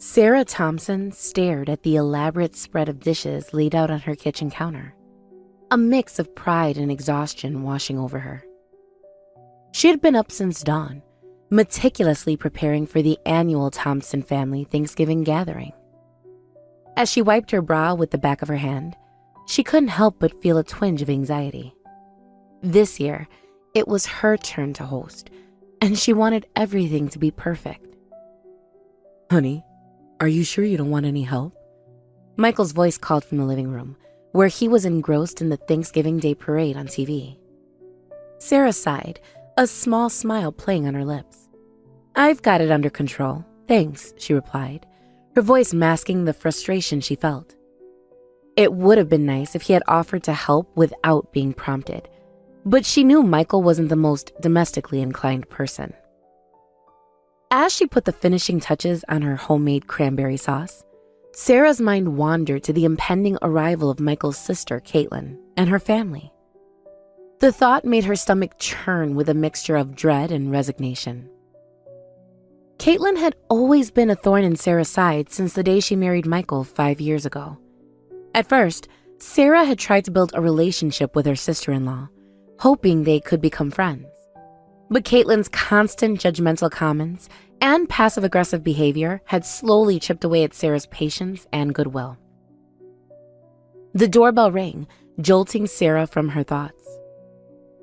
Sarah Thompson stared at the elaborate spread of dishes laid out on her kitchen counter, a mix of pride and exhaustion washing over her. She had been up since dawn, meticulously preparing for the annual Thompson family Thanksgiving gathering. As she wiped her brow with the back of her hand, she couldn't help but feel a twinge of anxiety. This year, it was her turn to host, and she wanted everything to be perfect. "Honey, are you sure you don't want any help?" Michael's voice called from the living room, where he was engrossed in the Thanksgiving Day parade on TV. Sarah sighed, a small smile playing on her lips. "I've got it under control, thanks," she replied, her voice masking the frustration she felt. It would have been nice if he had offered to help without being prompted, but she knew Michael wasn't the most domestically inclined person. As she put the finishing touches on her homemade cranberry sauce, Sarah's mind wandered to the impending arrival of Michael's sister, Caitlin, and her family. The thought made her stomach churn with a mixture of dread and resignation. Caitlin had always been a thorn in Sarah's side since the day she married Michael 5 years ago. At first, Sarah had tried to build a relationship with her sister-in-law, hoping they could become friends. But Caitlin's constant judgmental comments and passive-aggressive behavior had slowly chipped away at Sarah's patience and goodwill. The doorbell rang, jolting Sarah from her thoughts.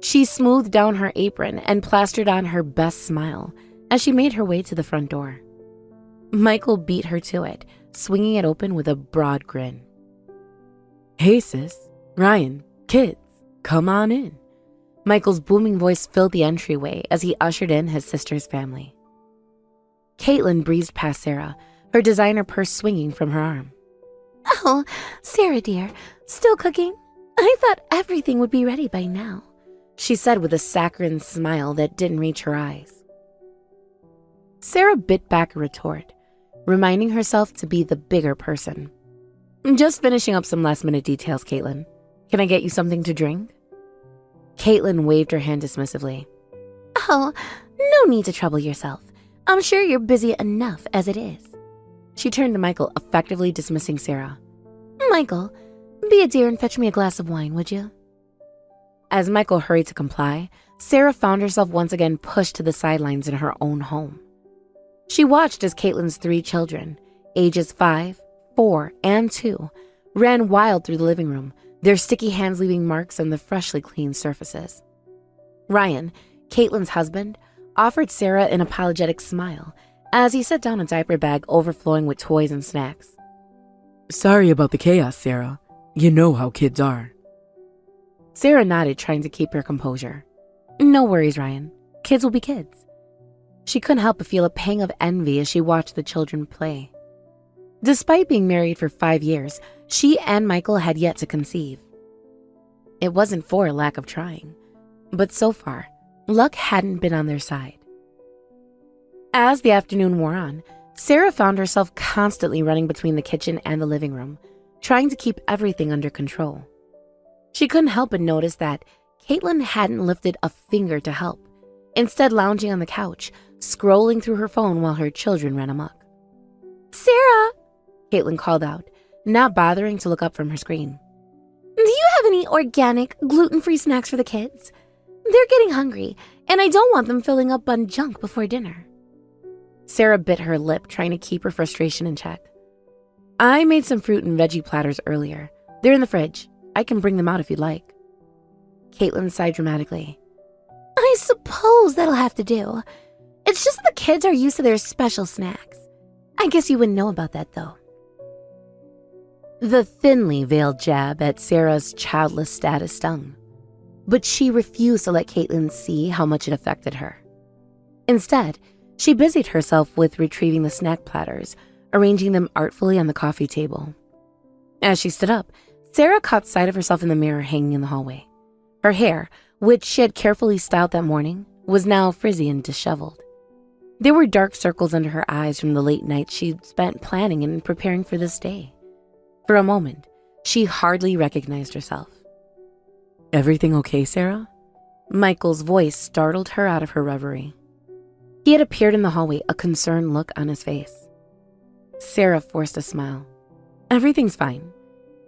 She smoothed down her apron and plastered on her best smile as she made her way to the front door. Michael beat her to it, swinging it open with a broad grin. "Hey sis, Ryan, kids, come on in." Michael's booming voice filled the entryway as he ushered in his sister's family. Caitlin breezed past Sarah, her designer purse swinging from her arm. "Oh, Sarah dear, still cooking? I thought everything would be ready by now," she said with a saccharine smile that didn't reach her eyes. Sarah bit back a retort, reminding herself to be the bigger person. "Just finishing up some last-minute details, Caitlin. Can I get you something to drink?" Caitlin waved her hand dismissively. "Oh, no need to trouble yourself. I'm sure you're busy enough as it is." She turned to Michael, effectively dismissing Sarah. "Michael, be a dear and fetch me a glass of wine, would you?" As Michael hurried to comply, Sarah found herself once again pushed to the sidelines in her own home. She watched as Caitlin's 3 children, ages 5, 4, and 2, ran wild through the living room, their sticky hands leaving marks on the freshly cleaned surfaces. Ryan, Caitlin's husband, offered Sarah an apologetic smile as he set down a diaper bag overflowing with toys and snacks. "Sorry about the chaos, Sarah. You know how kids are." Sarah nodded, trying to keep her composure. "No worries, Ryan. Kids will be kids." She couldn't help but feel a pang of envy as she watched the children play. Despite being married for 5 years, she and Michael had yet to conceive. It wasn't for a lack of trying, but so far, luck hadn't been on their side. As the afternoon wore on, Sarah found herself constantly running between the kitchen and the living room, trying to keep everything under control. She couldn't help but notice that Caitlin hadn't lifted a finger to help, instead lounging on the couch, scrolling through her phone while her children ran amok. "Sarah!" Caitlin called out, not bothering to look up from her screen. "Do you have any organic, gluten-free snacks for the kids? They're getting hungry, and I don't want them filling up on junk before dinner." Sarah bit her lip, trying to keep her frustration in check. "I made some fruit and veggie platters earlier. They're in the fridge. I can bring them out if you'd like." Caitlin sighed dramatically. "I suppose that'll have to do. It's just the kids are used to their special snacks. I guess you wouldn't know about that, though." The thinly veiled jab at Sarah's childless status stung, but she refused to let Caitlin see how much it affected her. Instead, she busied herself with retrieving the snack platters, arranging them artfully on the coffee table. As she stood up, Sarah caught sight of herself in the mirror hanging in the hallway. Her hair, which she had carefully styled that morning, was now frizzy and disheveled. There were dark circles under her eyes from the late nights she'd spent planning and preparing for this day. For a moment, she hardly recognized herself. "Everything okay, Sarah?" Michael's voice startled her out of her reverie. He had appeared in the hallway, a concerned look on his face. Sarah forced a smile. Everything's fine.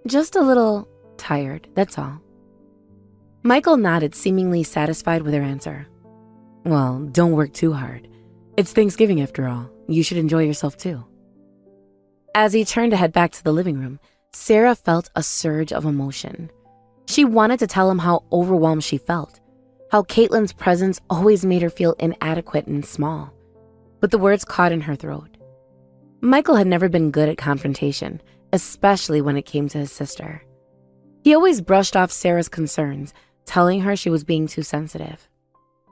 Just a little tired, that's all. Michael nodded, seemingly satisfied with her answer. Well, don't work too hard. It's Thanksgiving after all. You should enjoy yourself too. As he turned to head back to the living room, Sarah felt a surge of emotion. She wanted to tell him how overwhelmed she felt, how Caitlin's presence always made her feel inadequate and small, but the words caught in her throat. Michael had never been good at confrontation, especially when it came to his sister. He always brushed off Sarah's concerns, telling her she was being too sensitive.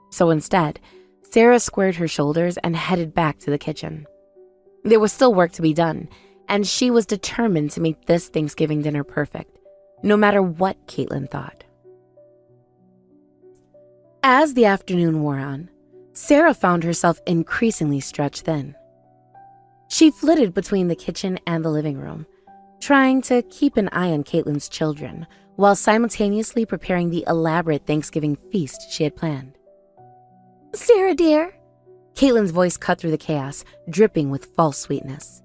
So instead, Sarah squared her shoulders and headed back to the kitchen. There was still work to be done, and she was determined to make this Thanksgiving dinner perfect, no matter what Caitlin thought. As the afternoon wore on, Sarah found herself increasingly stretched thin. She flitted between the kitchen and the living room, trying to keep an eye on Caitlin's children while simultaneously preparing the elaborate Thanksgiving feast she had planned. Sarah, dear, Caitlin's voice cut through the chaos, dripping with false sweetness.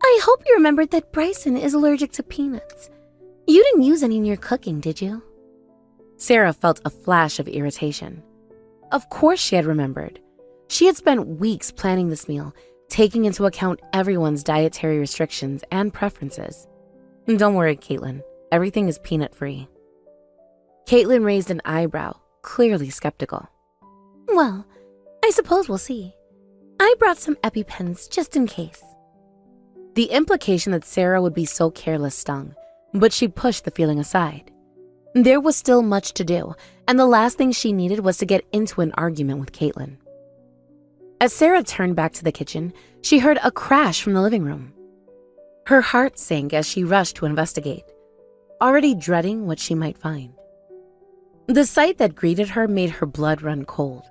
I hope you remembered that Bryson is allergic to peanuts. You didn't use any in your cooking, did you? Sarah felt a flash of irritation. Of course she had remembered. She had spent weeks planning this meal, taking into account everyone's dietary restrictions and preferences. Don't worry, Caitlin. Everything is peanut-free. Caitlin raised an eyebrow, clearly skeptical. Well, I suppose we'll see. I brought some EpiPens just in case. The implication that Sarah would be so careless stung, but she pushed the feeling aside. There was still much to do, and the last thing she needed was to get into an argument with Caitlin. As Sarah turned back to the kitchen, she heard a crash from the living room. Her heart sank as she rushed to investigate, already dreading what she might find. The sight that greeted her made her blood run cold.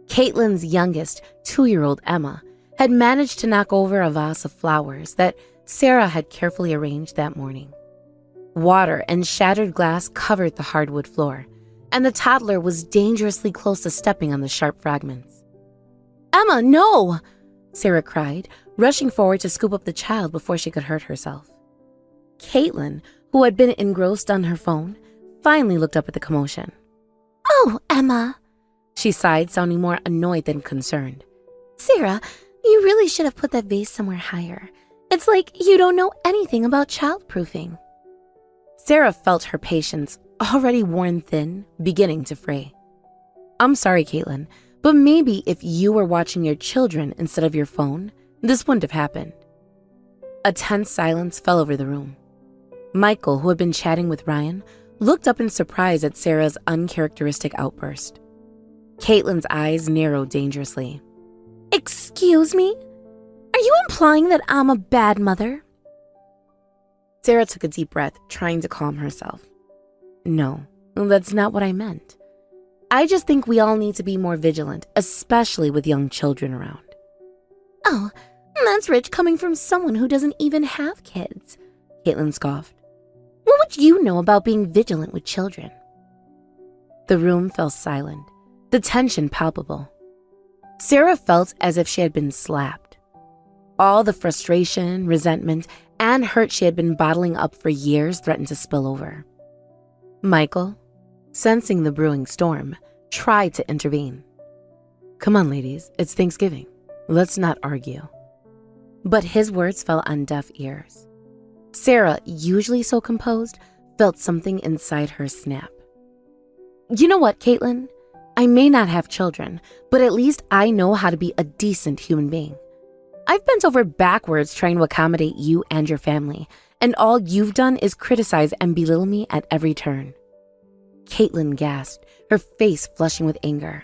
Caitlin's youngest, 2-year-old Emma, had managed to knock over a vase of flowers that Sarah had carefully arranged that morning. Water and shattered glass covered the hardwood floor, and the toddler was dangerously close to stepping on the sharp fragments. "Emma, no!" Sarah cried, rushing forward to scoop up the child before she could hurt herself. Caitlin, who had been engrossed on her phone, finally looked up at the commotion. "Oh, Emma," she sighed, sounding more annoyed than concerned. "Sarah, you really should have put that vase somewhere higher. It's like you don't know anything about childproofing." Sarah felt her patience, already worn thin, beginning to fray. "I'm sorry, Caitlin, but maybe if you were watching your children instead of your phone, this wouldn't have happened." A tense silence fell over the room. Michael, who had been chatting with Ryan, looked up in surprise at Sarah's uncharacteristic outburst. Caitlin's eyes narrowed dangerously. "Excuse me? Are you implying that I'm a bad mother?" Sarah took a deep breath, trying to calm herself. "No, that's not what I meant. I just think we all need to be more vigilant, especially with young children around." "Oh, that's rich coming from someone who doesn't even have kids," Caitlin scoffed. "What would you know about being vigilant with children?" The room fell silent, the tension palpable. Sarah felt as if she had been slapped. All the frustration, resentment, and hurt she had been bottling up for years threatened to spill over. Michael, sensing the brewing storm, tried to intervene. "Come on, ladies, it's Thanksgiving. Let's not argue." But his words fell on deaf ears. Sarah, usually so composed, felt something inside her snap. "You know what, Caitlin? I may not have children, but at least I know how to be a decent human being. I've bent over backwards trying to accommodate you and your family, and all you've done is criticize and belittle me at every turn." Caitlin gasped, her face flushing with anger.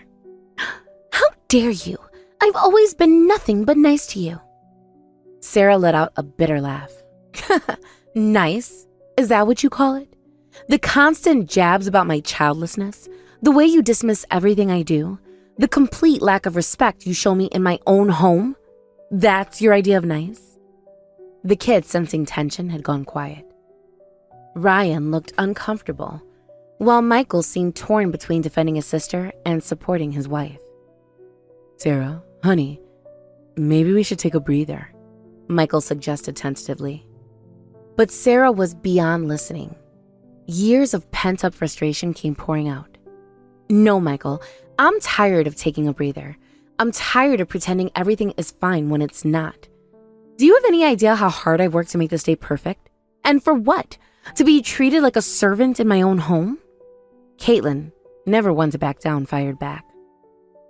"How dare you? I've always been nothing but nice to you." Sarah let out a bitter laugh. "Nice? Is that what you call it? The constant jabs about my childlessness, the way you dismiss everything I do, the complete lack of respect you show me in my own home? That's your idea of nice?" The kid, sensing tension, had gone quiet. Ryan looked uncomfortable, while Michael seemed torn between defending his sister and supporting his wife. "Sarah, honey, maybe we should take a breather. Michael suggested tentatively. But Sarah was beyond listening. Years of pent-up frustration came pouring out. No, Michael, I'm tired of taking a breather. I'm tired of pretending everything is fine when it's not. Do you have any idea how hard I've worked to make this day perfect? And for what? To be treated like a servant in my own home? Caitlin, never one to back down, fired back.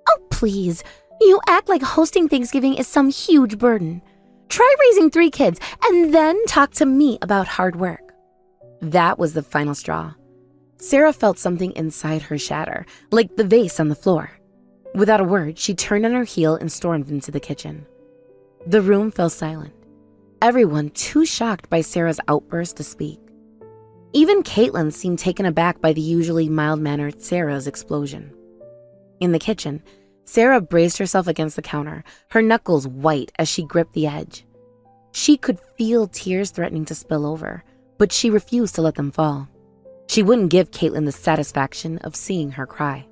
Oh, please. You act like hosting Thanksgiving is some huge burden. Try raising 3 kids and then talk to me about hard work. That was the final straw. Sarah felt something inside her shatter, like the vase on the floor. Without a word, she turned on her heel and stormed into the kitchen. The room fell silent, everyone too shocked by Sarah's outburst to speak. Even Caitlin seemed taken aback by the usually mild-mannered Sarah's explosion. In the kitchen, Sarah braced herself against the counter, her knuckles white as she gripped the edge. She could feel tears threatening to spill over, but she refused to let them fall. She wouldn't give Caitlin the satisfaction of seeing her cry.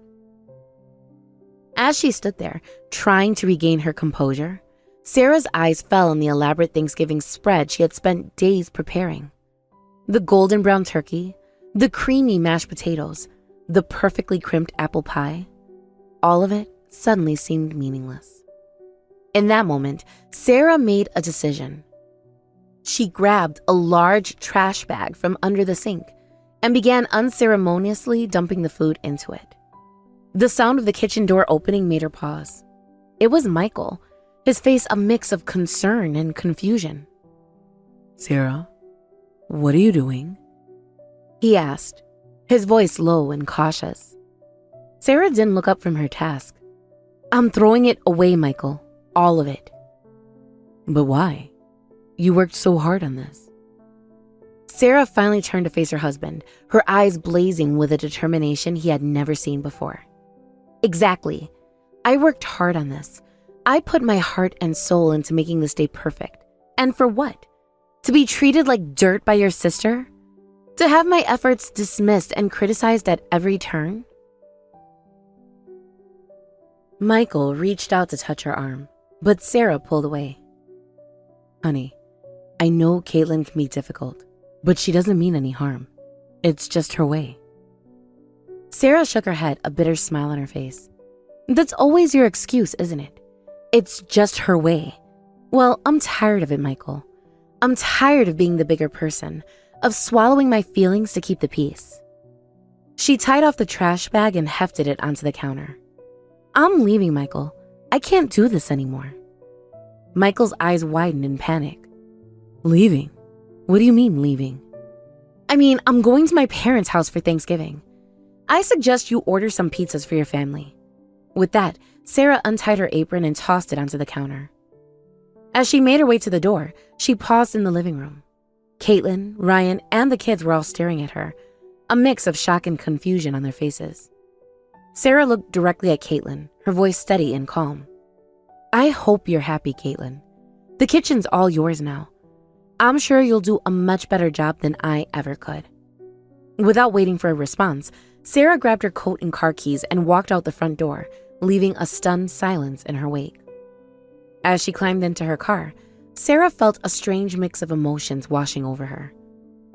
As she stood there, trying to regain her composure, Sarah's eyes fell on the elaborate Thanksgiving spread she had spent days preparing. The golden brown turkey, the creamy mashed potatoes, the perfectly crimped apple pie, all of it suddenly seemed meaningless. In that moment, Sarah made a decision. She grabbed a large trash bag from under the sink and began unceremoniously dumping the food into it. The sound of the kitchen door opening made her pause. It was Michael, his face a mix of concern and confusion. Sarah, what are you doing? He asked, his voice low and cautious. Sarah didn't look up from her task. I'm throwing it away, Michael. All of it. But why? You worked so hard on this. Sarah finally turned to face her husband, her eyes blazing with a determination he had never seen before. Exactly. I worked hard on this. I put my heart and soul into making this day perfect. And for what? To be treated like dirt by your sister? To have my efforts dismissed and criticized at every turn? Michael reached out to touch her arm, but Sarah pulled away. Honey, I know Caitlin can be difficult, but she doesn't mean any harm. It's just her way. Sarah shook her head, a bitter smile on her face. That's always your excuse, isn't it? It's just her way. Well, I'm tired of it, Michael. I'm tired of being the bigger person, of swallowing my feelings to keep the peace. She tied off the trash bag and hefted it onto the counter. I'm leaving, Michael. I can't do this anymore. Michael's eyes widened in panic. Leaving? What do you mean, leaving? I mean, I'm going to my parents' house for Thanksgiving. I suggest you order some pizzas for your family. With that, Sarah untied her apron and tossed it onto the counter. As she made her way to the door, she paused in the living room. Caitlin, Ryan, and the kids were all staring at her, a mix of shock and confusion on their faces. Sarah looked directly at Caitlin, her voice steady and calm. I hope you're happy, Caitlin. The kitchen's all yours now. I'm sure you'll do a much better job than I ever could. Without waiting for a response, Sarah grabbed her coat and car keys and walked out the front door, leaving a stunned silence in her wake. As she climbed into her car, Sarah felt a strange mix of emotions washing over her.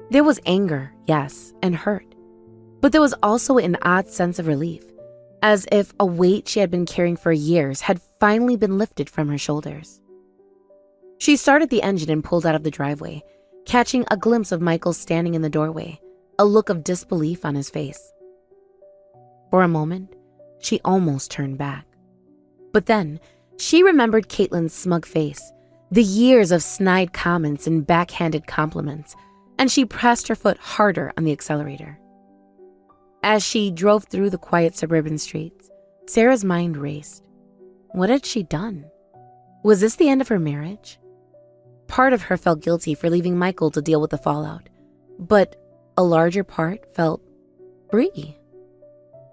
There was anger, yes, and hurt. But there was also an odd sense of relief, as if a weight she had been carrying for years had finally been lifted from her shoulders. She started the engine and pulled out of the driveway, catching a glimpse of Michael standing in the doorway, a look of disbelief on his face. For a moment, she almost turned back. But then, she remembered Caitlin's smug face, the years of snide comments and backhanded compliments, and she pressed her foot harder on the accelerator. As she drove through the quiet suburban streets, Sarah's mind raced. What had she done? Was this the end of her marriage? Part of her felt guilty for leaving Michael to deal with the fallout, but a larger part felt free.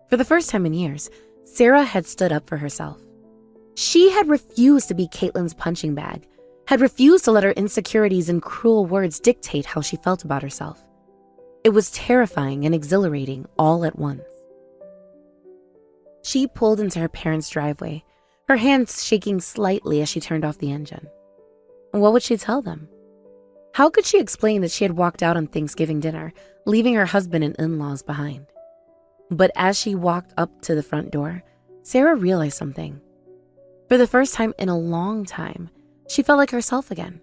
For the first time in years, Sarah had stood up for herself. She had refused to be Caitlin's punching bag, had refused to let her insecurities and cruel words dictate how she felt about herself. It was terrifying and exhilarating all at once. She pulled into her parents' driveway, her hands shaking slightly as she turned off the engine. What would she tell them? How could she explain that she had walked out on Thanksgiving dinner, leaving her husband and in-laws behind? But as she walked up to the front door, Sarah realized something. For the first time in a long time, she felt like herself again.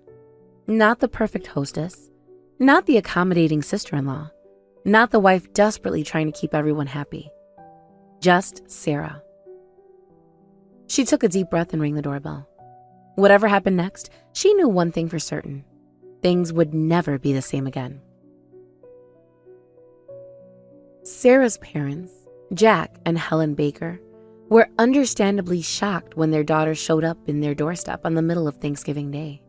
Not the perfect hostess, not the accommodating sister-in-law, not the wife desperately trying to keep everyone happy. Just Sarah. She took a deep breath and rang the doorbell. Whatever happened next, she knew one thing for certain. Things would never be the same again. Sarah's parents, Jack and Helen Baker, were understandably shocked when their daughter showed up in their doorstep on the middle of Thanksgiving Day.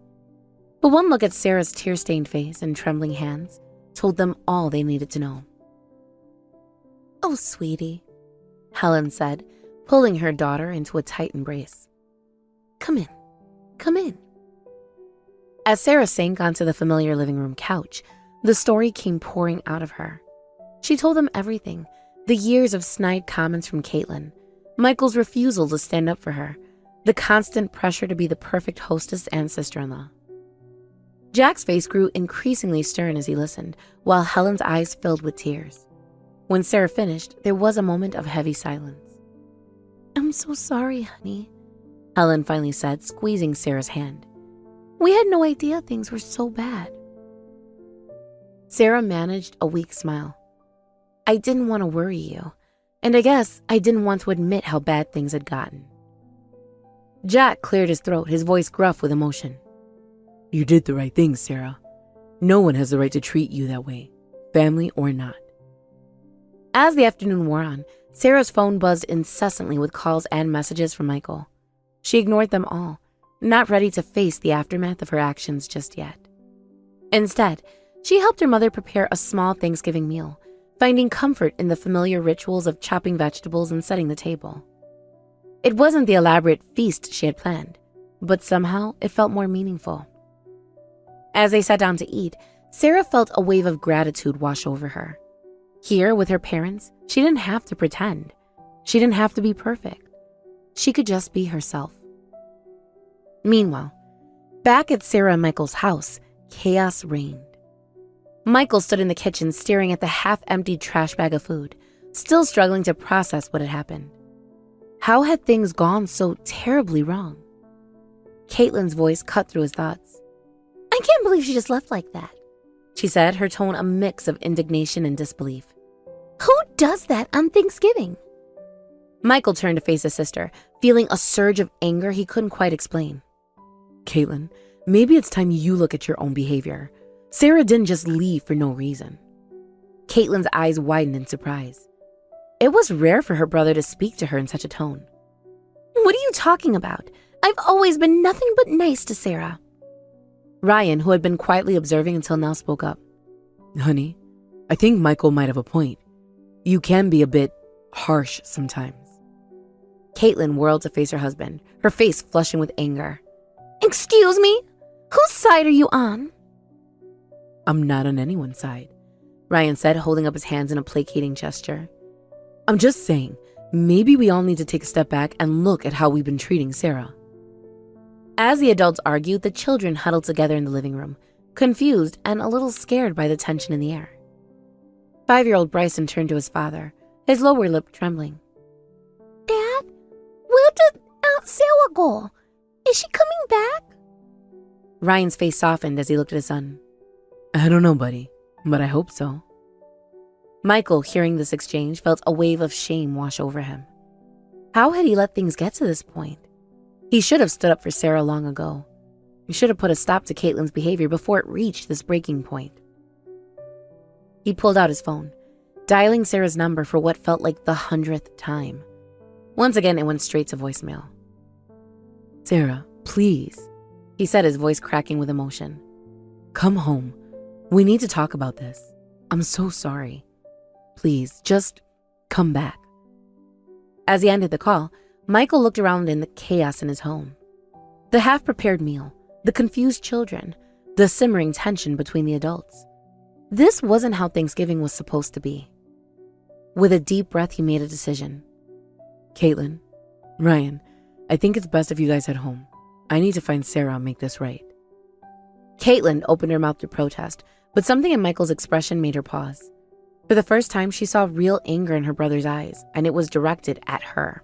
But one look at Sarah's tear-stained face and trembling hands told them all they needed to know. Oh, sweetie, Helen said, pulling her daughter into a tight embrace. come in. Come in. As Sarah sank onto the familiar living room couch, the story came pouring out of her. She told them everything, the years of snide comments from Caitlin, Michael's refusal to stand up for her, the constant pressure to be the perfect hostess and sister-in-law. Jack's face grew increasingly stern as he listened, while Helen's eyes filled with tears. When Sarah finished, there was a moment of heavy silence. I'm so sorry, honey, Helen finally said, squeezing Sarah's hand. We had no idea things were so bad. Sarah managed a weak smile. I didn't want to worry you, and I guess I didn't want to admit how bad things had gotten. Jack cleared his throat, his voice gruff with emotion. You did the right thing, Sarah. No one has the right to treat you that way, family or not. As the afternoon wore on, Sarah's phone buzzed incessantly with calls and messages from Michael. She ignored them all, not ready to face the aftermath of her actions just yet. Instead, she helped her mother prepare a small Thanksgiving meal, finding comfort in the familiar rituals of chopping vegetables and setting the table. It wasn't the elaborate feast she had planned, but somehow it felt more meaningful. As they sat down to eat, Sarah felt a wave of gratitude wash over her. Here, with her parents, she didn't have to pretend. She didn't have to be perfect. She could just be herself. Meanwhile, back at Sarah and Michael's house, chaos reigned. Michael stood in the kitchen staring at the half-emptied trash bag of food, still struggling to process what had happened. How had things gone so terribly wrong? Caitlin's voice cut through his thoughts. I can't believe she just left like that, she said, her tone a mix of indignation and disbelief. Who does that on Thanksgiving? Michael turned to face his sister, feeling a surge of anger he couldn't quite explain. Caitlin, maybe it's time you look at your own behavior. Sarah didn't just leave for no reason. Caitlin's eyes widened in surprise. It was rare for her brother to speak to her in such a tone. What are you talking about? I've always been nothing but nice to Sarah. Ryan, who had been quietly observing until now, spoke up. Honey, I think Michael might have a point. You can be a bit harsh sometimes. Caitlin whirled to face her husband, her face flushing with anger. Excuse me? Whose side are you on? I'm not on anyone's side, Ryan said, holding up his hands in a placating gesture. I'm just saying, maybe we all need to take a step back and look at how we've been treating Sarah. As the adults argued, the children huddled together in the living room, confused and a little scared by the tension in the air. 5-year-old Bryson turned to his father, his lower lip trembling. Dad, where did Aunt Sarah go? Is she coming back? Ryan's face softened as he looked at his son. I don't know, buddy, but I hope so. Michael, hearing this exchange, felt a wave of shame wash over him. How had he let things get to this point? He should have stood up for Sarah long ago. He should have put a stop to Caitlin's behavior before it reached this breaking point. He pulled out his phone, dialing Sarah's number for what felt like the 100th time. Once again, it went straight to voicemail. Sarah, please, he said, his voice cracking with emotion. Come home. We need to talk about this. I'm so sorry. Please, just come back. As he ended the call, Michael looked around in the chaos in his home. The half-prepared meal, the confused children, the simmering tension between the adults. This wasn't how Thanksgiving was supposed to be. With a deep breath, he made a decision. Caitlin, Ryan, I think it's best if you guys head home. I need to find Sarah and make this right. Caitlin opened her mouth to protest, but something in Michael's expression made her pause. For the first time, she saw real anger in her brother's eyes, and it was directed at her.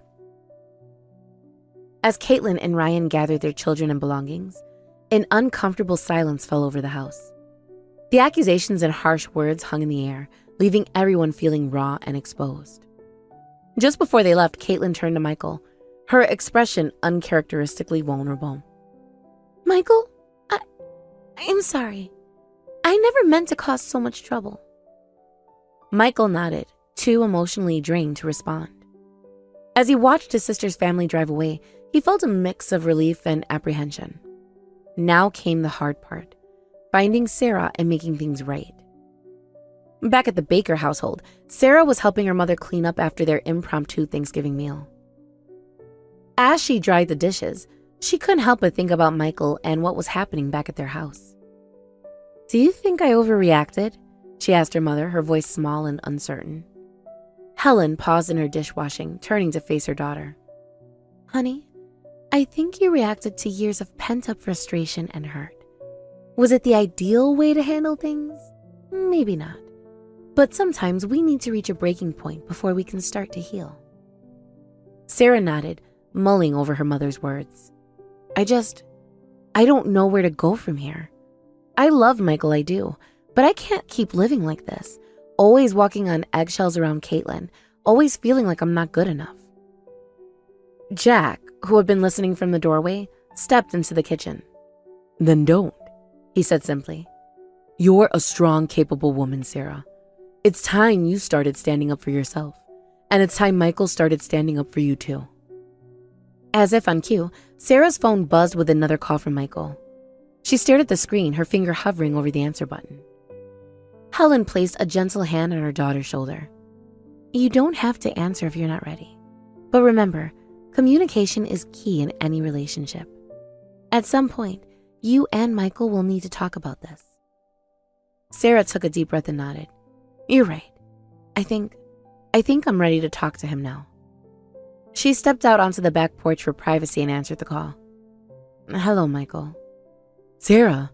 As Caitlin and Ryan gathered their children and belongings, an uncomfortable silence fell over the house. The accusations and harsh words hung in the air, leaving everyone feeling raw and exposed. Just before they left, Caitlin turned to Michael, her expression uncharacteristically vulnerable. Michael, I'm sorry. I never meant to cause so much trouble. Michael nodded, too emotionally drained to respond. As he watched his sister's family drive away, he felt a mix of relief and apprehension. Now came the hard part, finding Sarah and making things right. Back at the Baker household, Sarah was helping her mother clean up after their impromptu Thanksgiving meal. As she dried the dishes, she couldn't help but think about Michael and what was happening back at their house. "Do you think I overreacted?" she asked her mother, her voice small and uncertain. Helen paused in her dishwashing, turning to face her daughter. Honey, I think you reacted to years of pent-up frustration and hurt. Was it the ideal way to handle things? Maybe not. But sometimes we need to reach a breaking point before we can start to heal. Sarah nodded, mulling over her mother's words. I don't know where to go from here. I love Michael, I do, but I can't keep living like this, always walking on eggshells around Caitlin, always feeling like I'm not good enough." Jack, who had been listening from the doorway, stepped into the kitchen. "Then don't," he said simply. "You're a strong, capable woman, Sarah. It's time you started standing up for yourself, and it's time Michael started standing up for you too." As if on cue, Sarah's phone buzzed with another call from Michael. She stared at the screen, her finger hovering over the answer button. Helen placed a gentle hand on her daughter's shoulder. "You don't have to answer if you're not ready. But remember, communication is key in any relationship. At some point, you and Michael will need to talk about this." Sarah took a deep breath and nodded. "You're right. I think I'm ready to talk to him now." She stepped out onto the back porch for privacy and answered the call. "Hello, Michael." "Sarah."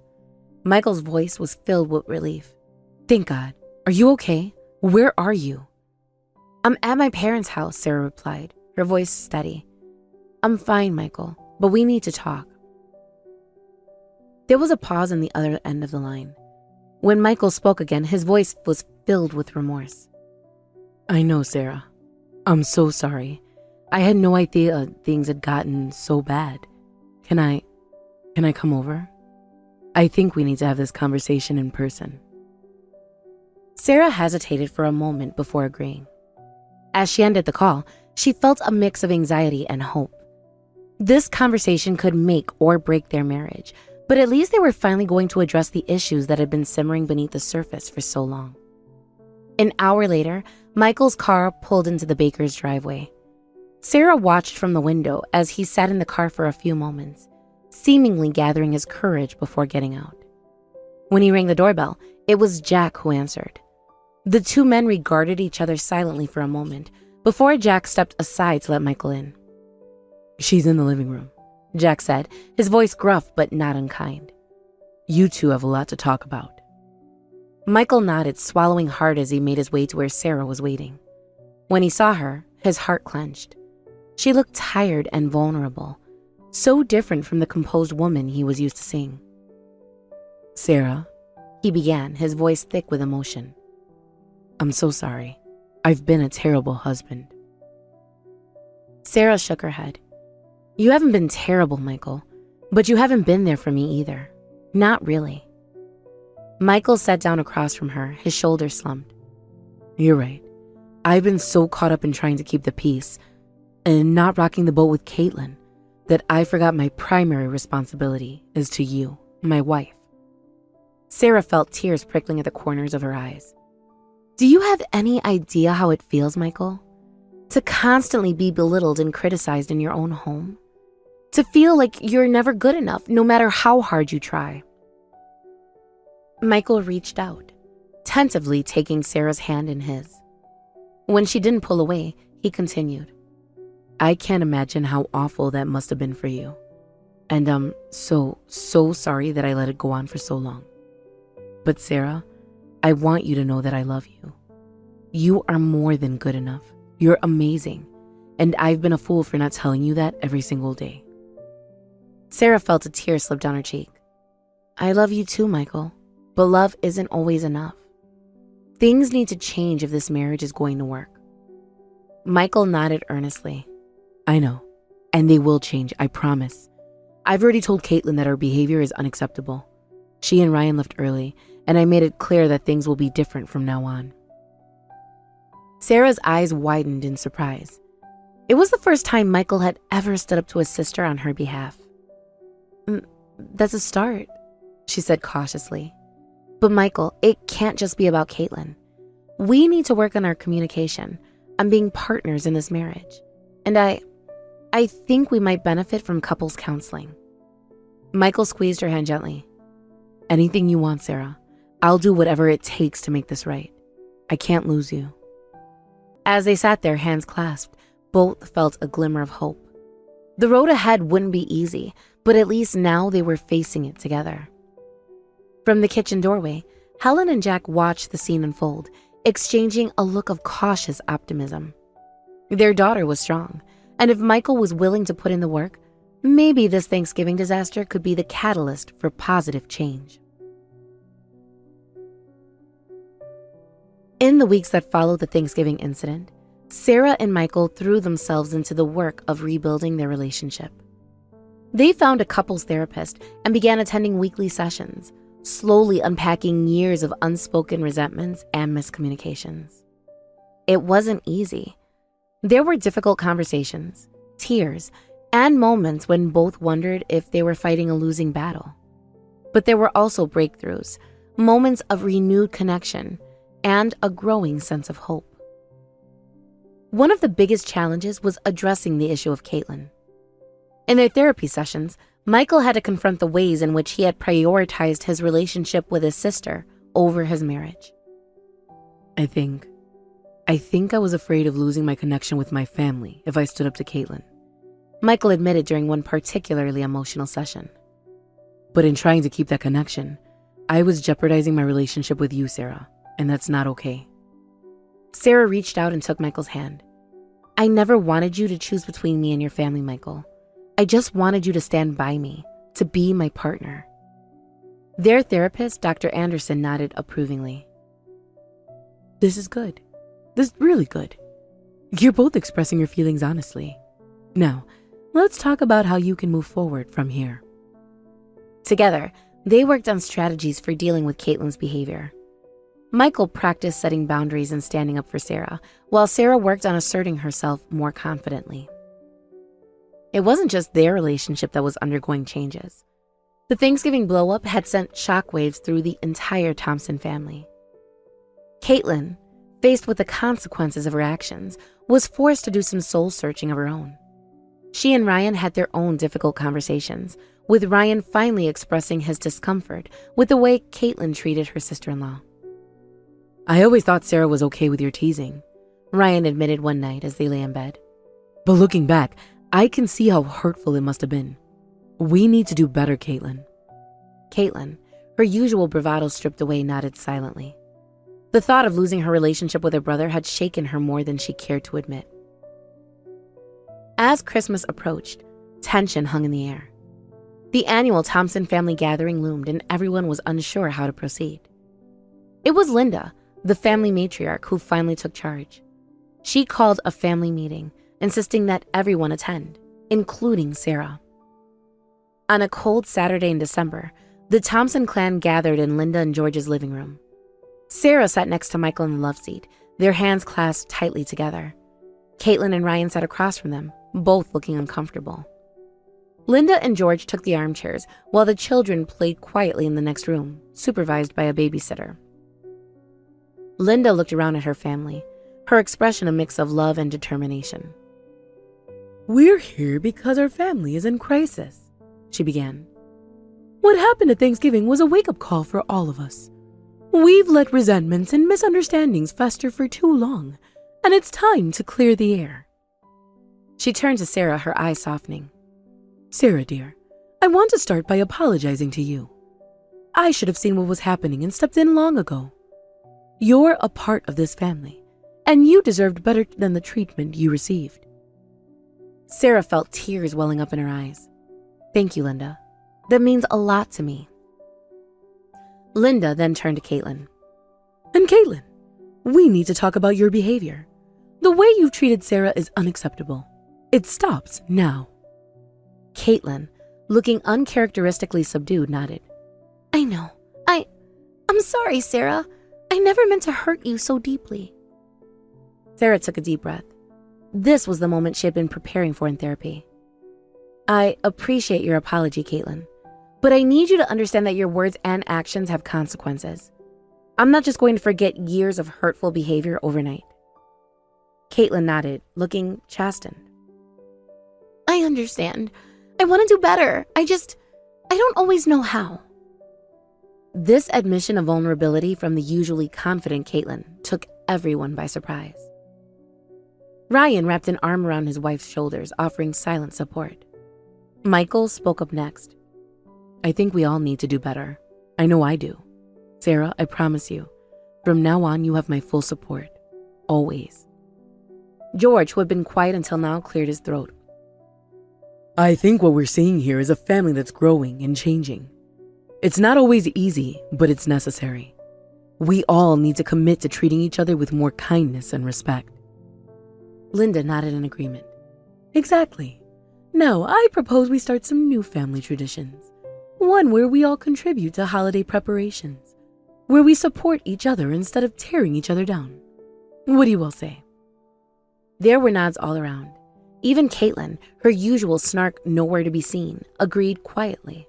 Michael's voice was filled with relief. "Thank God. Are you okay? Where are you?" "I'm at my parents' house," Sarah replied, her voice steady. "I'm fine, Michael, but we need to talk." There was a pause on the other end of the line. When Michael spoke again, his voice was filled with remorse. "I know, Sarah. I'm so sorry. I had no idea things had gotten so bad. Can I come over? I think we need to have this conversation in person." Sarah hesitated for a moment before agreeing. As she ended the call, she felt a mix of anxiety and hope. This conversation could make or break their marriage, but at least they were finally going to address the issues that had been simmering beneath the surface for so long. An hour later, Michael's car pulled into the Baker's driveway. Sarah watched from the window as he sat in the car for a few moments, seemingly gathering his courage before getting out. When he rang the doorbell, it was Jack who answered. The two men regarded each other silently for a moment before Jack stepped aside to let Michael in. "She's in the living room," Jack said, his voice gruff but not unkind. "You two have a lot to talk about." Michael nodded, swallowing hard as he made his way to where Sarah was waiting. When he saw her, his heart clenched. She looked tired and vulnerable, so different from the composed woman he was used to seeing. "Sarah," he began, his voice thick with emotion. "I'm so sorry. I've been a terrible husband." Sarah shook her head. "You haven't been terrible, Michael, but you haven't been there for me either. Not really." Michael sat down across from her, his shoulders slumped. "You're right. I've been so caught up in trying to keep the peace and not rocking the boat with Caitlin that I forgot my primary responsibility is to you, my wife." Sarah felt tears prickling at the corners of her eyes. "Do you have any idea how it feels, Michael? To constantly be belittled and criticized in your own home? To feel like you're never good enough, no matter how hard you try?" Michael reached out, tentatively taking Sarah's hand in his. When she didn't pull away, he continued. "I can't imagine how awful that must have been for you. And I'm so sorry that I let it go on for so long. But Sarah, I want you to know that I love you. You are more than good enough. You're amazing. And I've been a fool for not telling you that every single day. Sarah felt a tear slip down her cheek. I love you too, Michael. But love isn't always enough. Things need to change if this marriage is going to work. Michael nodded earnestly. I know. And they will change, I promise. I've already told Caitlin that her behavior is unacceptable. She and Ryan left early, and I made it clear that things will be different from now on. Sarah's eyes widened in surprise. It was the first time Michael had ever stood up to his sister on her behalf. That's a start, she said cautiously. But Michael, it can't just be about Caitlin. We need to work on our communication, on being partners in this marriage. And I think we might benefit from couples counseling. Michael squeezed her hand gently. Anything you want, Sarah. I'll do whatever it takes to make this right. I can't lose you. As they sat there, hands clasped, both felt a glimmer of hope. The road ahead wouldn't be easy, but at least now they were facing it together. From the kitchen doorway, Helen and Jack watched the scene unfold, exchanging a look of cautious optimism. Their daughter was strong, and if Michael was willing to put in the work, maybe this Thanksgiving disaster could be the catalyst for positive change. In the weeks that followed the Thanksgiving incident, Sarah and Michael threw themselves into the work of rebuilding their relationship. They found a couples therapist and began attending weekly sessions, slowly unpacking years of unspoken resentments and miscommunications. It wasn't easy. There were difficult conversations, tears, and moments when both wondered if they were fighting a losing battle. But there were also breakthroughs, moments of renewed connection, and a growing sense of hope. One of the biggest challenges was addressing the issue of Caitlin. In their therapy sessions, Michael had to confront the ways in which he had prioritized his relationship with his sister over his marriage. I think I was afraid of losing my connection with my family if I stood up to Caitlin, Michael admitted during one particularly emotional session. But in trying to keep that connection, I was jeopardizing my relationship with you, Sarah, and that's not okay. Sarah reached out and took Michael's hand. I never wanted you to choose between me and your family, Michael. I just wanted you to stand by me, to be my partner. Their therapist, Dr. Anderson, nodded approvingly. This is good. This is really good. You're both expressing your feelings honestly. Now, let's talk about how you can move forward from here. Together, they worked on strategies for dealing with Caitlin's behavior. Michael practiced setting boundaries and standing up for Sarah, while Sarah worked on asserting herself more confidently. It wasn't just their relationship that was undergoing changes. The Thanksgiving blow-up had sent shockwaves through the entire Thompson family. Caitlin, faced with the consequences of her actions, was forced to do some soul-searching of her own. She and Ryan had their own difficult conversations, with Ryan finally expressing his discomfort with the way Caitlin treated her sister-in-law. I always thought Sarah was okay with your teasing, Ryan admitted one night as they lay in bed. But looking back, I can see how hurtful it must have been. We need to do better, Caitlin. Caitlin, her usual bravado stripped away, nodded silently. The thought of losing her relationship with her brother had shaken her more than she cared to admit. As Christmas approached, tension hung in the air. The annual Thompson family gathering loomed and everyone was unsure how to proceed. It was Linda, the family matriarch, who finally took charge. She called a family meeting, insisting that everyone attend, including Sarah. On a cold Saturday in December, the Thompson clan gathered in Linda and George's living room. Sarah sat next to Michael in the love seat, their hands clasped tightly together. Caitlin and Ryan sat across from them, both looking uncomfortable. Linda and George took the armchairs, while the children played quietly in the next room, supervised by a babysitter. Linda looked around at her family, her expression a mix of love and determination. We're here because our family is in crisis, she began. What happened at Thanksgiving was a wake-up call for all of us. We've let resentments and misunderstandings fester for too long, and it's time to clear the air. She turned to Sarah, her eyes softening. Sarah, dear, I want to start by apologizing to you. I should have seen what was happening and stepped in long ago. You're a part of this family, and you deserved better than the treatment you received. Sarah felt tears welling up in her eyes. Thank you, Linda. That means a lot to me. Linda then turned to Caitlin. And Caitlin, we need to talk about your behavior. The way you've treated Sarah is unacceptable. It stops now. Caitlin, looking uncharacteristically subdued, nodded. I know. I'm sorry, Sarah. I never meant to hurt you so deeply. Sarah took a deep breath. This was the moment she had been preparing for in therapy. I appreciate your apology, Caitlin, but I need you to understand that your words and actions have consequences. I'm not just going to forget years of hurtful behavior overnight. Caitlin nodded, looking chastened. I understand. I want to do better. I don't always know how. This admission of vulnerability from the usually confident Caitlin took everyone by surprise. Ryan wrapped an arm around his wife's shoulders, offering silent support. Michael spoke up next. I think we all need to do better. I know I do. Sarah, I promise you, from now on you have my full support. Always. George, who had been quiet until now, cleared his throat. I think what we're seeing here is a family that's growing and changing. It's not always easy, but it's necessary. We all need to commit to treating each other with more kindness and respect. Linda nodded in agreement. Exactly. Now, I propose we start some new family traditions. One where we all contribute to holiday preparations, where we support each other instead of tearing each other down. What do you all say? There were nods all around. Even Caitlin, her usual snark nowhere to be seen, agreed quietly.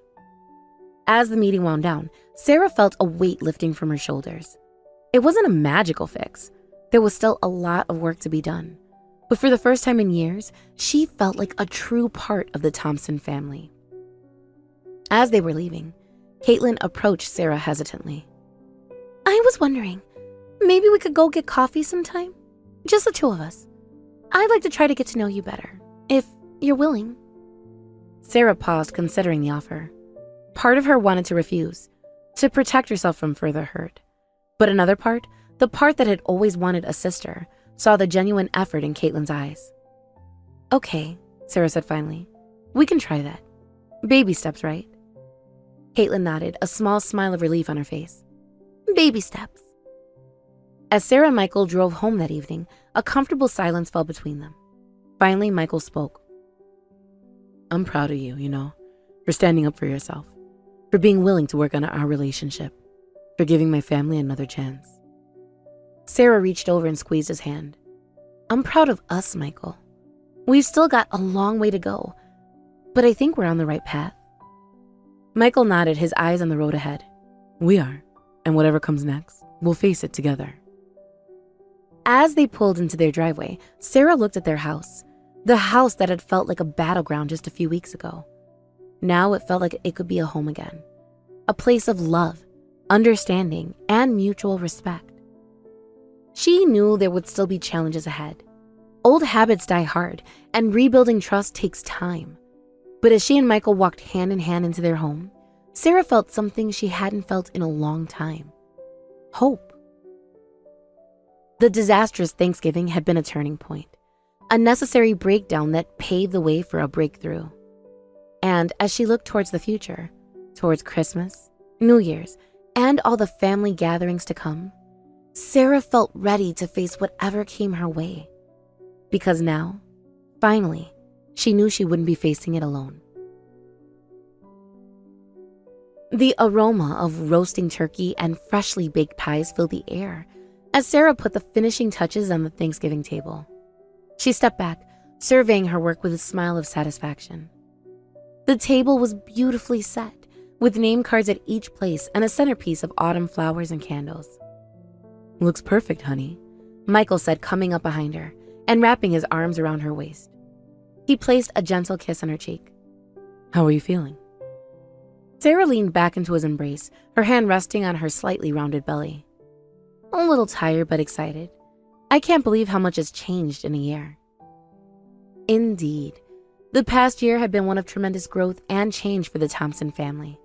As the meeting wound down, Sarah felt a weight lifting from her shoulders. It wasn't a magical fix. There was still a lot of work to be done. But for the first time in years, she felt like a true part of the Thompson family. As they were leaving, Caitlin approached Sarah hesitantly. I was wondering, maybe we could go get coffee sometime? Just the two of us. I'd like to try to get to know you better, if you're willing. Sarah paused, considering the offer. Part of her wanted to refuse, to protect herself from further hurt. But another part, the part that had always wanted a sister, saw the genuine effort in Caitlin's eyes. Okay, Sarah said finally. We can try that. Baby steps, right? Caitlin nodded, a small smile of relief on her face. Baby steps. As Sarah and Michael drove home that evening, a comfortable silence fell between them. Finally, Michael spoke. I'm proud of you, for standing up for yourself, for being willing to work on our relationship, for giving my family another chance. Sarah reached over and squeezed his hand. I'm proud of us, Michael. We've still got a long way to go, but I think we're on the right path. Michael nodded, his eyes on the road ahead. We are, and whatever comes next, we'll face it together. As they pulled into their driveway, Sarah looked at their house, the house that had felt like a battleground just a few weeks ago. Now it felt like it could be a home again, a place of love, understanding, and mutual respect. She knew there would still be challenges ahead. Old habits die hard, and rebuilding trust takes time. But as she and Michael walked hand in hand into their home, Sarah felt something she hadn't felt in a long time. Hope. The disastrous Thanksgiving had been a turning point, a necessary breakdown that paved the way for a breakthrough. And as she looked towards the future, towards Christmas, New Year's, and all the family gatherings to come, Sarah felt ready to face whatever came her way. Because now, finally, she knew she wouldn't be facing it alone. The aroma of roasting turkey and freshly baked pies filled the air as Sarah put the finishing touches on the Thanksgiving table. She stepped back, surveying her work with a smile of satisfaction. The table was beautifully set, with name cards at each place and a centerpiece of autumn flowers and candles. Looks perfect, honey, Michael said, coming up behind her and wrapping his arms around her waist. He placed a gentle kiss on her cheek. How are you feeling? Sarah leaned back into his embrace, her hand resting on her slightly rounded belly. A little tired but excited. I can't believe how much has changed in a year. Indeed, The past year had been one of tremendous growth and change for the Thompson family.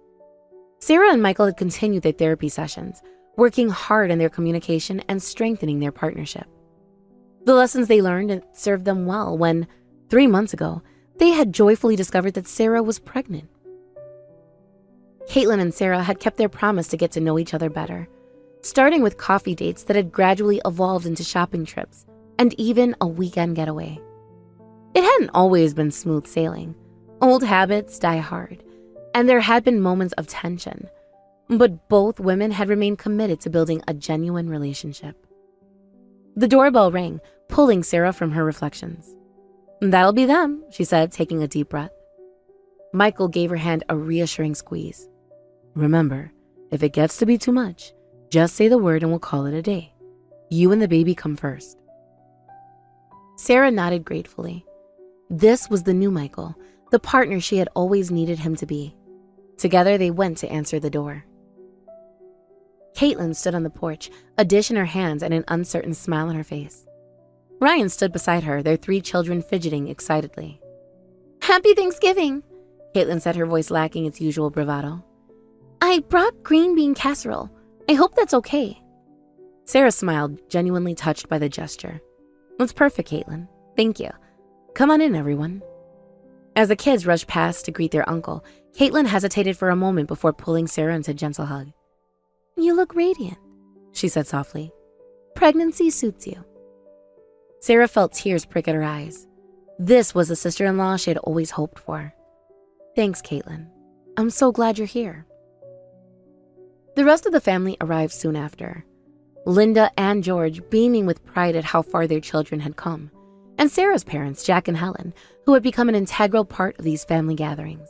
Sarah and Michael had continued their therapy sessions, working hard on their communication and strengthening their partnership. The lessons they learned had served them well when, 3 months ago, they had joyfully discovered that Sarah was pregnant. Caitlin and Sarah had kept their promise to get to know each other better, starting with coffee dates that had gradually evolved into shopping trips and even a weekend getaway. It hadn't always been smooth sailing. Old habits die hard, and there had been moments of tension, but both women had remained committed to building a genuine relationship. The doorbell rang, pulling Sarah from her reflections. "That'll be them," she said, taking a deep breath. Michael gave her hand a reassuring squeeze. "Remember, if it gets to be too much, just say the word and we'll call it a day. You and the baby come first." Sarah nodded gratefully. This was the new Michael, the partner she had always needed him to be. Together, they went to answer the door. Caitlin stood on the porch, a dish in her hands and an uncertain smile on her face. Ryan stood beside her, their 3 children fidgeting excitedly. "Happy Thanksgiving," Caitlin said, her voice lacking its usual bravado. "I brought green bean casserole. I hope that's okay." Sarah smiled, genuinely touched by the gesture. "That's perfect, Caitlin. Thank you. Come on in, everyone." As the kids rushed past to greet their uncle, Caitlin hesitated for a moment before pulling Sarah into a gentle hug. "You look radiant," she said softly. "Pregnancy suits you." Sarah felt tears prick at her eyes. This was the sister-in-law she had always hoped for. "Thanks, Caitlin. I'm so glad you're here." The rest of the family arrived soon after. Linda and George beaming with pride at how far their children had come, and Sarah's parents, Jack and Helen, who had become an integral part of these family gatherings.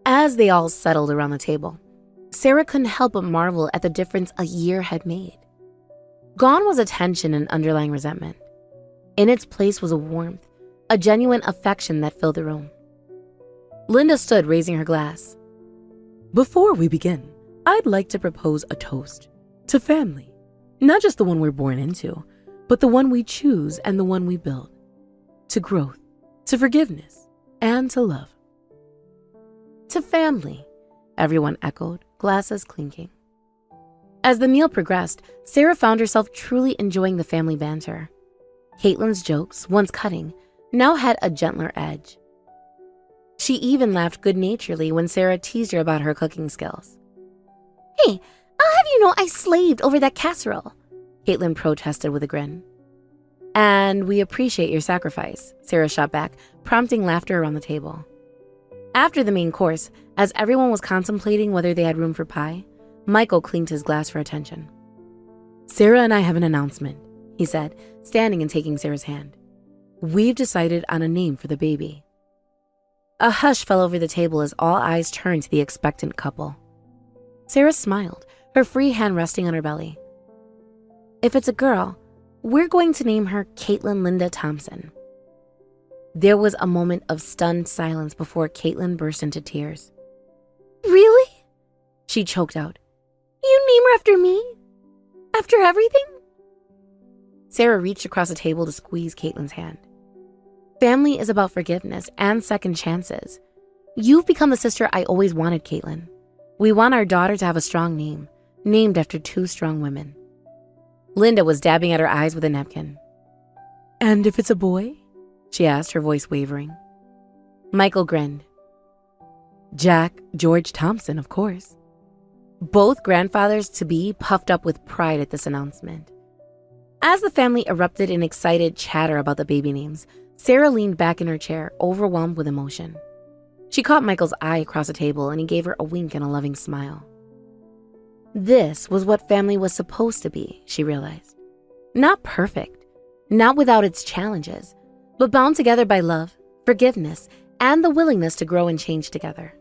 As they all settled around the table, Sarah couldn't help but marvel at the difference a year had made. Gone was a tension and underlying resentment. In its place was a warmth, a genuine affection that filled the room. Linda stood, raising her glass. Before we begin, I'd like to propose a toast to family. Not just the one we're born into, but the one we choose and the one we build. To growth, to forgiveness, and to love. "To family," everyone echoed, glasses clinking. As the meal progressed, Sarah found herself truly enjoying the family banter. Caitlin's jokes, once cutting, now had a gentler edge. She even laughed good-naturedly when Sarah teased her about her cooking skills. "Hey, I'll have you know I slaved over that casserole," Caitlin protested with a grin. "And we appreciate your sacrifice," Sarah shot back, prompting laughter around the table. After the main course, as everyone was contemplating whether they had room for pie, Michael clinked his glass for attention. "Sarah and I have an announcement," he said, standing and taking Sarah's hand. "We've decided on a name for the baby." A hush fell over the table as all eyes turned to the expectant couple. Sarah smiled, her free hand resting on her belly. "If it's a girl, we're going to name her Caitlin Linda Thompson." There was a moment of stunned silence before Caitlin burst into tears. "Really?" she choked out. "You name her after me? After everything?" Sarah reached across the table to squeeze Caitlin's hand. "Family is about forgiveness and second chances. You've become the sister I always wanted, Caitlin. We want our daughter to have a strong name, named after 2 strong women." Linda was dabbing at her eyes with a napkin. "And if it's a boy?" she asked, her voice wavering. Michael grinned. "Jack George Thompson, of course." Both grandfathers-to-be puffed up with pride at this announcement. As the family erupted in excited chatter about the baby names, Sarah leaned back in her chair, overwhelmed with emotion. She caught Michael's eye across the table and he gave her a wink and a loving smile. This was what family was supposed to be, she realized. Not perfect, not without its challenges, but bound together by love, forgiveness, and the willingness to grow and change together.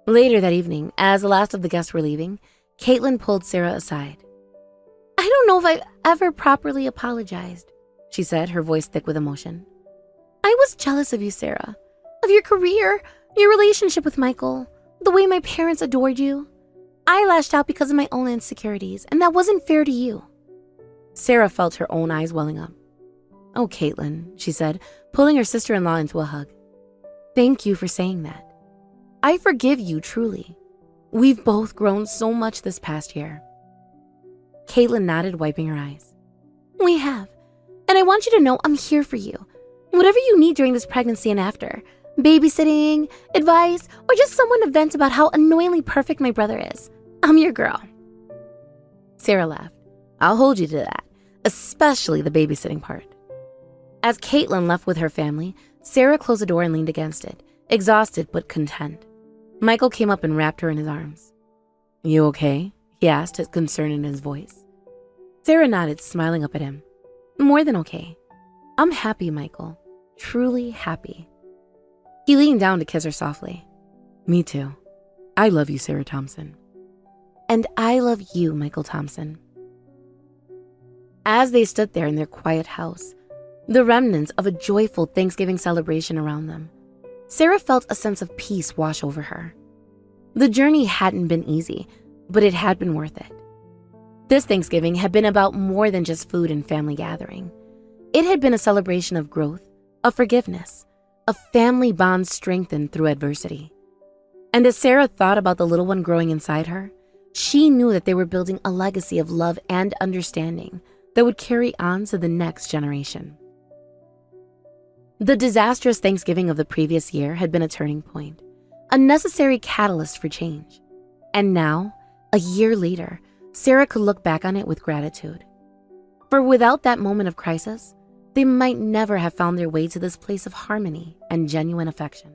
Later that evening, as the last of the guests were leaving, Caitlin pulled Sarah aside. "I don't know if I've ever properly apologized," she said, her voice thick with emotion. "I was jealous of you, Sarah, of your career, your relationship with Michael, the way my parents adored you. I lashed out because of my own insecurities, and that wasn't fair to you." Sarah felt her own eyes welling up. "Oh, Caitlin," she said, pulling her sister-in-law into a hug. "Thank you for saying that. I forgive you, truly. We've both grown so much this past year." Caitlin nodded, wiping her eyes. "We have. And I want you to know I'm here for you. Whatever you need during this pregnancy and after. Babysitting, advice, or just someone to vent about how annoyingly perfect my brother is. I'm your girl." Sarah laughed. "I'll hold you to that, especially the babysitting part." As Caitlin left with her family, Sarah closed the door and leaned against it, exhausted but content. Michael came up and wrapped her in his arms. "You okay?" he asked, his concern in his voice. Sarah nodded, smiling up at him. "More than okay. I'm happy, Michael. Truly happy." He leaned down to kiss her softly. "Me too. I love you, Sarah Thompson." "And I love you, Michael Thompson." As they stood there in their quiet house, the remnants of a joyful Thanksgiving celebration around them, Sarah felt a sense of peace wash over her. The journey hadn't been easy, but it had been worth it. This Thanksgiving had been about more than just food and family gathering. It had been a celebration of growth, of forgiveness, of family bonds strengthened through adversity. And as Sarah thought about the little one growing inside her, she knew that they were building a legacy of love and understanding that would carry on to the next generation. The disastrous Thanksgiving of the previous year had been a turning point, a necessary catalyst for change. And now, a year later, Sarah could look back on it with gratitude. For without that moment of crisis, they might never have found their way to this place of harmony and genuine affection.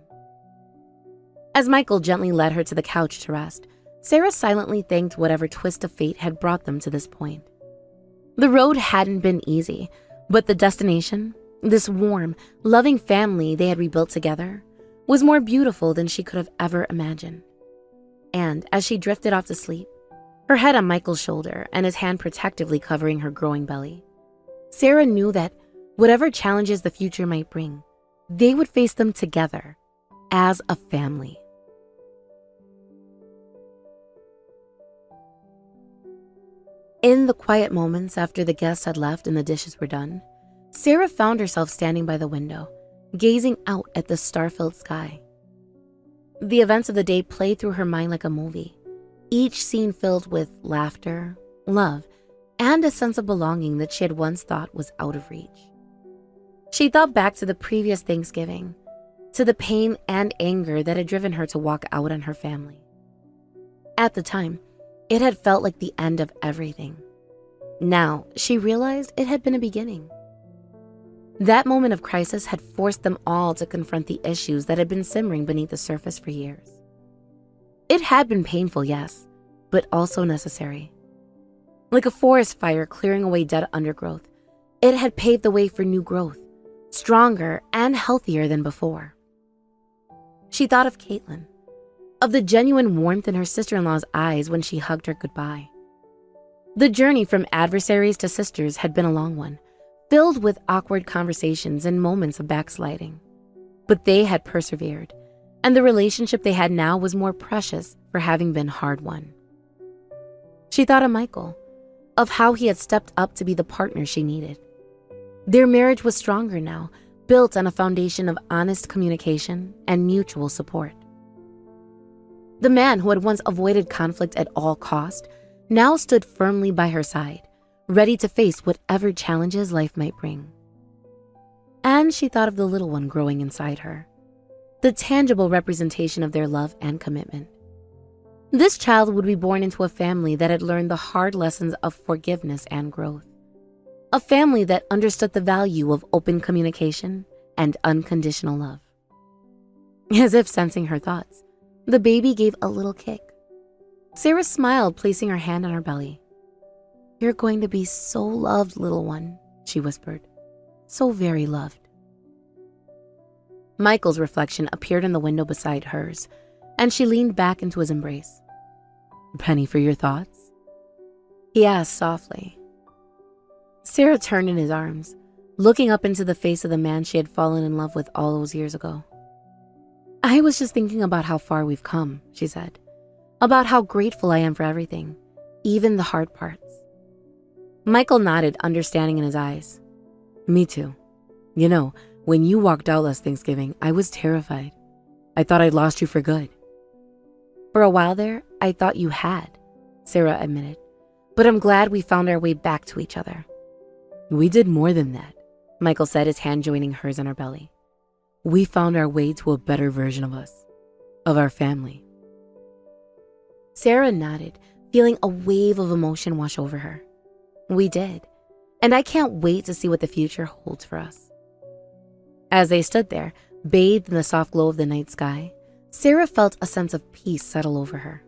As Michael gently led her to the couch to rest, Sarah silently thanked whatever twist of fate had brought them to this point. The road hadn't been easy, but the destination, this warm, loving family they had rebuilt together, was more beautiful than she could have ever imagined. And as she drifted off to sleep, her head on Michael's shoulder and his hand protectively covering her growing belly, Sarah knew that whatever challenges the future might bring, they would face them together as a family. In the quiet moments after the guests had left and the dishes were done, Sarah found herself standing by the window, gazing out at the star-filled sky. The events of the day played through her mind like a movie, each scene filled with laughter, love, and a sense of belonging that she had once thought was out of reach. She thought back to the previous Thanksgiving, to the pain and anger that had driven her to walk out on her family. At the time, it had felt like the end of everything. Now, she realized it had been a beginning. That moment of crisis had forced them all to confront the issues that had been simmering beneath the surface for years. It had been painful, yes, but also necessary. Like a forest fire clearing away dead undergrowth, it had paved the way for new growth, stronger and healthier than before. She thought of Caitlin, of the genuine warmth in her sister-in-law's eyes when she hugged her goodbye. The journey from adversaries to sisters had been a long one, filled with awkward conversations and moments of backsliding. But they had persevered, and the relationship they had now was more precious for having been hard-won. She thought of Michael, of how he had stepped up to be the partner she needed. Their marriage was stronger now, built on a foundation of honest communication and mutual support. The man who had once avoided conflict at all cost now stood firmly by her side, ready to face whatever challenges life might bring. And she thought of the little one growing inside her, the tangible representation of their love and commitment. This child would be born into a family that had learned the hard lessons of forgiveness and growth, a family that understood the value of open communication and unconditional love. As if sensing her thoughts, the baby gave a little kick. Sarah smiled, placing her hand on her belly. "You're going to be so loved, little one," she whispered. "So very loved." Michael's reflection appeared in the window beside hers, and she leaned back into his embrace. "Penny, for your thoughts?" he asked softly. Sarah turned in his arms, looking up into the face of the man she had fallen in love with all those years ago. "I was just thinking about how far we've come," she said, "about how grateful I am for everything, even the hard parts." Michael nodded, understanding in his eyes. "Me too," You know, when you walked out last Thanksgiving, I was terrified. I thought I'd lost you for good. For a while there, I thought you had, Sarah admitted. But I'm glad we found our way back to each other. We did more than that, Michael said, his hand joining hers on her belly. We found our way to a better version of us, of our family. Sarah nodded, feeling a wave of emotion wash over her. We did, and I can't wait to see what the future holds for us. As they stood there, bathed in the soft glow of the night sky, Sarah felt a sense of peace settle over her.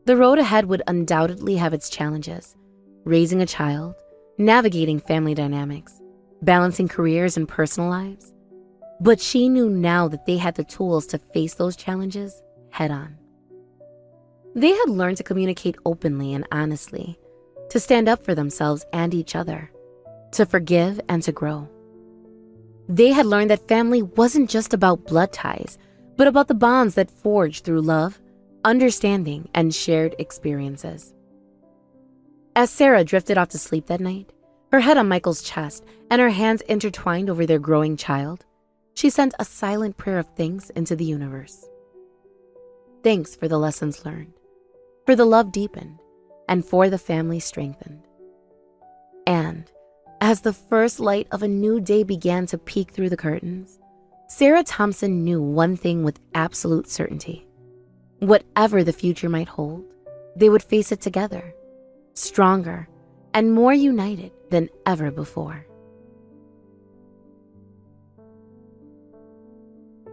The road ahead would undoubtedly have its challenges: raising a child, navigating family dynamics, balancing careers and personal lives. But she knew now that they had the tools to face those challenges head on. They had learned to communicate openly and honestly, to stand up for themselves and each other, to forgive and to grow. They had learned that family wasn't just about blood ties, but about the bonds that forge through love, understanding, and shared experiences. As Sarah drifted off to sleep that night, her head on Michael's chest and her hands intertwined over their growing child, she sent a silent prayer of thanks into the universe. Thanks for the lessons learned, for the love deepened, and for the family strengthened. And as the first light of a new day began to peek through the curtains, Sarah Thompson knew one thing with absolute certainty. Whatever the future might hold, they would face it together, stronger and more united than ever before.